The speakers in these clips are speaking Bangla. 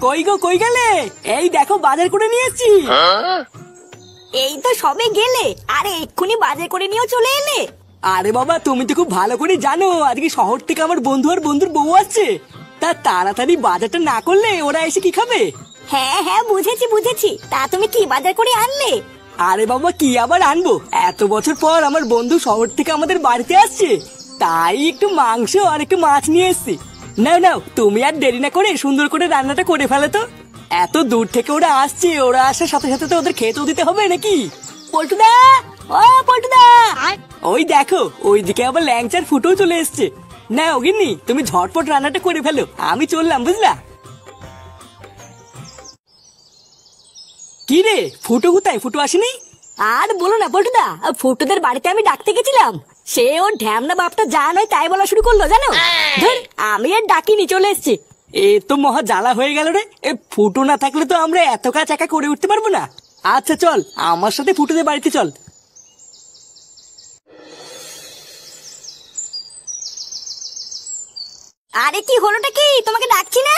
কই গো, কই গেলে? এই দেখো বাজার করে নিয়ে এসেছি। এই তো সবে গেলে, আরে এক্ষুনি বাজার করে নিয়েও চলে এলে। আরে বাবা, তুমি তো খুব ভালো করে জানো আজকে শহর থেকে আমার বন্ধু আর বন্ধুর বউ আসছে। তা তাড়াতাড়ি বাজারটা না করলে ওরা এসে কি খাবে? হ্যাঁ হ্যাঁ, বুঝেছি বুঝেছি। তা তুমি কি বাজার করে আনলে? আরে বাবা, কি আবার আনবো, এত বছর পর আমার বন্ধু শহর থেকে আমাদের বাড়িতে আসছে, তাই একটু মাংস আর একটু মাছ নিয়ে এসেছি। নাও নাও, তুমি আর দেরি না করে সুন্দর করে রান্নাটা করে ফেলে তো। এত দূর থেকে ওরা আসছে, ওরা আসার সাথে সাথে তো ওদের খেতেও দিতে হবে নাকি? পল্টুদা, ও পল্টুদা, ওই দেখো ওইদিকে আবার ল্যাংচার ফুটেও চলে এসছে। না ওগিন্নি, তুমি ঝটপট রান্নাটা করে ফেলো, আমি চললাম বুঝলা। কি রে, ফুটো কোথায়? ফুটো আসেনি? আর বলো না পল্টুদা, ফুটুদের বাড়িতে আমি ডাকতে গেছিলাম, সে ওর ঢ্যামনা বাপটা যা নয় তাই বলা শুরু করলো জানো। ধর, আমি আর ডাকিনি, চলে এসছি। এ তো মহা জ্বালা হয়ে গেল রে। এ ফুটো না থাকলে তো আমরা এত কাজ একা করে উঠতে পারবো না। আচ্ছা চল, আমার সাথে ফুটোদের বাড়িতে চল। আরে কি হলোটা কি, তোমাকে ডাকছি না?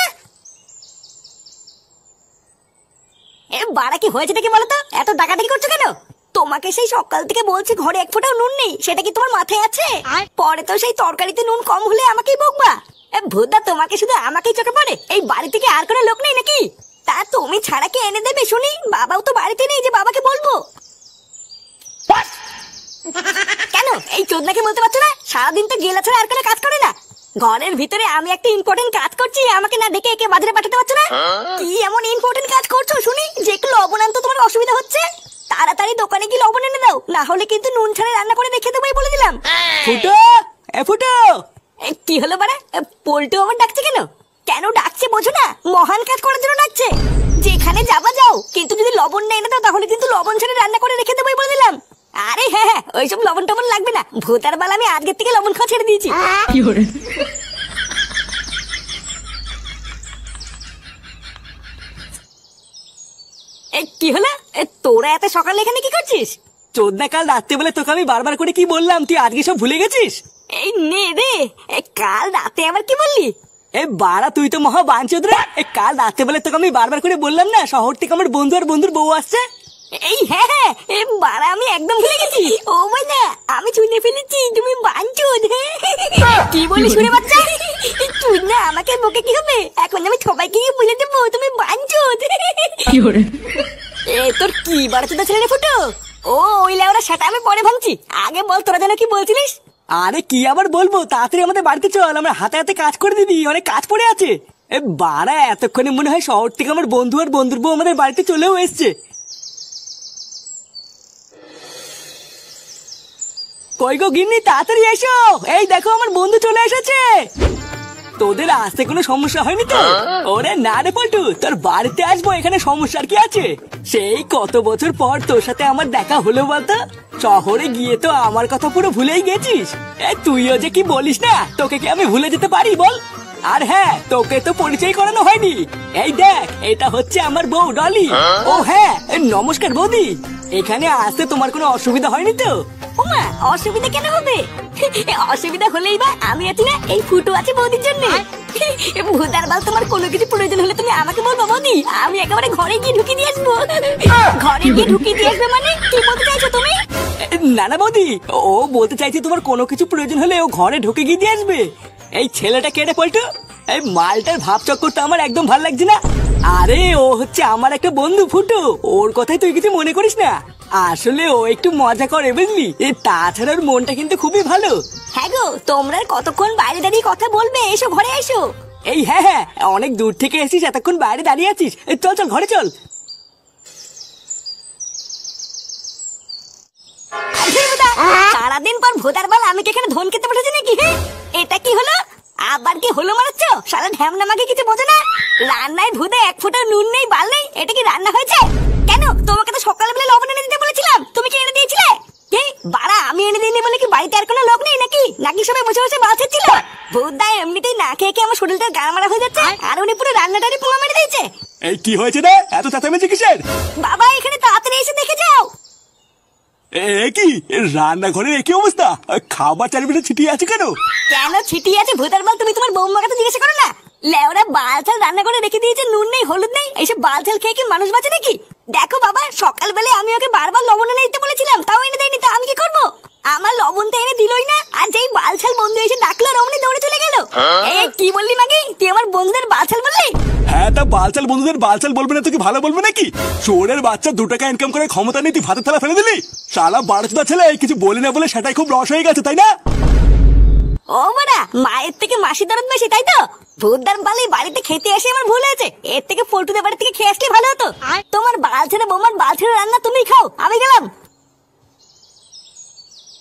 এ বাড়া, কি হয়েছে কি বলতো, এত ডাকাডাকি করছো কেন? তোমাকে সেই সকাল থেকে বলছি ঘরে এক ফোঁটাও নুন নেই, সেটা কি তোমার মাথায় আছে? পরে তো সেই তরকারিতে নুন কম হলে আমাকেই বকবা। ভুদা, তোমাকে শুধু আমাকেই চোখে পড়ে, এই বাড়ি থেকে আর কোনো লোক নেই নাকি? তা তুমি ছাড়া কে এনে দেবে শুনি? বাবাও তো বাড়িতে নেই যে বাবাকে বলবো। কেন এই চোদনাকে বলতে পারছো না? সারাদিন তো গেলা ছাড়া আর কোনো কাজ করে না। ঘরের ভিতরে আমি একটা ইম্পর্টেন্ট কাজ করছি, আমাকে না ডেকে একে বাজারে পাঠাতে পারছো না? কি এমন ইম্পর্টেন্ট কাজ করছো শুনি যে একটু লবণ আনতে তোমার অসুবিধা হচ্ছে? তাড়াতাড়ি দোকানে গিয়ে লবণ এনে দাও, না হলে কিন্তু নুন ছাড়া রান্না করে রেখে দেবো বলে দিলাম। ফুটো, এ ফুটো। কি হলো বাড়া, পল্টু আমার ডাকছে কেন? কেন ডাকছে বোঝো না? মহান কাজ করার জন্য ডাকছে। যেখানে যাবা যাও, কিন্তু যদি লবণ না এনে দাও তাহলে কিন্তু লবণ ছাড়া রান্না করে রেখে দেবো বলে দিলাম। আরে হ্যাঁ হ্যাঁ, ওইসব লবণ টবণ লাগবে না, ভূতার বাল আমি আজকের থেকে লবণ খাওয়া ছেড়ে দিয়েছি। কি হলো, তোরা এত সকালে এখানে কি করছিস? চোদনা, কাল রাত্রে বেলা তোকে আমি বারবার করে কি বললাম, তুই আজকে সব ভুলে গেছিস? এই নে রে, কাল রাতে আবার কি বললি? এ বাড়া, তুই তো মহা বাঞ্চোদ রে। কাল রাত্রে বেলা তোকে আমি বারবার করে বললাম না শহর থেকে আমার বন্ধু আর বন্ধুর বউ আসছে। এই হ্যাঁ হ্যাঁ, বাড়া আমি একদম ভুলে গেছি। ও ভাই না, আমি শুনে ফেলেছি তুমি বাঞ্চোদ। কি বলি শুনে বাচ্চা? তুই না আমাকে বকে কি হবে, এখন আমি সবাইকে বলে দেবো তুমি বাঞ্চোদ। এ তোর কি বাড়াচোদা ছেলে রে ফুটো? ও ওই লেওরা, সেটা আমি পরে ভাঙছি, আগে বল তোরা যেন কি বলছিলিস? আরে কি আবার বলবো, তাড়াতাড়ি আমাদের বাড়িতে চল, আমরা হাতে হাতে কাজ করে দিবি, অনেক কাজ পড়ে আছে। এ বাড়া, এতক্ষণে মনে হয় শহর থেকে আমার বন্ধু আর বন্ধুর বউ আমাদের বাড়িতে চলেও এসছে। কই গো গিন্নি, তাড়াতাড়ি এসো, এই দেখো আমার বন্ধু চলে এসেছে। তোদের আসতে কোনো সমস্যা হয়নি তো? ওরে না রে পল্টু, তোর বাড়িতে আসবো, এখানে সমস্যার কি আছে? সেই কত বছর পর তোর সাথে আমার দেখা হলো বলতো। শহরে গিয়ে তো আমার কথা পুরো ভুলেই গেছিস। তুইও যে কি বলিস না, তোকে কি আমি ভুলে যেতে পারি বল? আর হ্যাঁ, তোকে তো পরিচয় করানো হয়নি। এই দেখ, এটা হচ্ছে আমার বউ ডলি। ও হ্যাঁ, নমস্কার বৌদি। এখানে আসতে তোমার কোনো অসুবিধা হয়নি তো? ওমা, অসুবিধা কেন হবে? অসুবিধা হলেই বা আমি আছি না, এই ফুটো আছে বৌদির জন্য। ভূতার বাল, তোমার কোনো কিছু প্রয়োজন হলে তুমি আমাকে বলবো বৌদি, আমি একেবারে ঘরে গিয়ে ঢুকিয়ে দিয়ে আসবো। ঘরে গিয়ে ঢুকিয়ে দিয়ে আসবে মানে কি বলতে চাইছো তুমি? না না বৌদি, ও বলতে চাইছে তোমার কোনো কিছু প্রয়োজন হলে ও ঘরে ঢুকে গিয়ে দিয়ে আসবে। এই ছেলেটা কেটে পল্টু, এই মালটার ভাব চক্কর তো আমার একদম ভালো লাগছে না। আরে ও হচ্ছে আমার একটা বন্ধু ফুটো, ওর কথাই তুই কিছু মনে করিস না। আসলে ও একটু মজা করে বুঝলি, তাছাড়া ওর মনটা কিন্তু খুবই ভালো। হ্যাঁ গো, তোমরা কতক্ষণ বাইরে দাঁড়িয়ে কথা বলবে, এসো ঘরে এসো। এই হ্যাঁ হ্যাঁ, অনেক দূর থেকে এসেছিস, এতক্ষণ বাইরে দাঁড়িয়ে আছিস, চল চল ঘরে চল। সারাদিন পর ভোদার বাল আমি কি এখানে ধন খেতে পাঠাচ্ছি নাকি? এটা কি হলো? আবার কি হলো মারাচ্ছ? সারা ঢ্যামনা মাকে কিছু বোঝো না? রান্নায় ভুদা এক ফোঁটা নুন নেই, বাল নেই, এটা কি রান্না হয়েছে? কেন তোমাকে তো সকালবেলা লবণ এনে দিতে বলেছিলাম, তুমি কি এনে দিয়েছিলে? কি বাড়া, আমি এনে দিইনি বলে কি বাড়িতে আর কোনো লোক নেই নাকি? নাকি সবাই বসে বসে বাল ছিল? ভুদা এমনিতেই না খেয়ে খেয়ে আমার শরীরটা গাড়া মারা হয়ে যাচ্ছে, আর উনি পুরো রান্নাটারই পোঙা মেরে দিয়েছে। এই কি হয়েছে রে, এত চেঁচামেচি কিসের? বাবা এখানে তাড়াতাড়ি এসে দেখে যাও। কি রান্নাঘরের একই অবস্থা, খাবার চারিপাশে ছিটিয়ে আছে কেন? কেন ছিটিয়ে আছে ভূতার বাল, তুমি তোমার বৌমাকে তো জিজ্ঞাসা করো না? লেওরা বালছাল রান্না করে রেখে দিয়েছে, নুন নেই হলুদ নেই, এইসব বালছাল খেয়ে কি মানুষ বাঁচে নাকি? দেখো বাবা, সকালবেলায় আমি ওকে বারবার লবণ এনে দিতে বলেছিলাম, তাও এনে দেয়নি, তো আমি কি করবো? আমার লবণটা এনে দিলই না, আর যেই বালছাল বন্ধু এসে ডাকলো রমনি দৌড়ে চলে গেল। এই কি বললি মাগি? তুই আমার বন্ধুদের বালছাল বললি? হ্যাঁ, তা বালচাল বন্ধুদের বালচাল বলবে না তো কি ভালো বলবে নাকি? চোরের বাচ্চা 2 টাকা ইনকাম করে ক্ষমতা নেই, তুই ভাতের থালা ফেলে দিলি। শালা বারোচোদা ছেলে, কিছু বলি না বলে সেটাই খুব রস হয়ে গেছে, তাই না? ও মারা, মায়ের থেকে মাসি দরদ বেশি, তাই তো? ভূতদার বালি বাড়িতে খেতে এসে আমার ভুল হয়েছে, এর থেকে পল্টুদের বাড়ি থেকে খেয়ে আসলে ভালো হতো। তোমার বালছেড়ে বৌমার বালছেড়ে রান্না তুমি খাও, আমি গেলাম।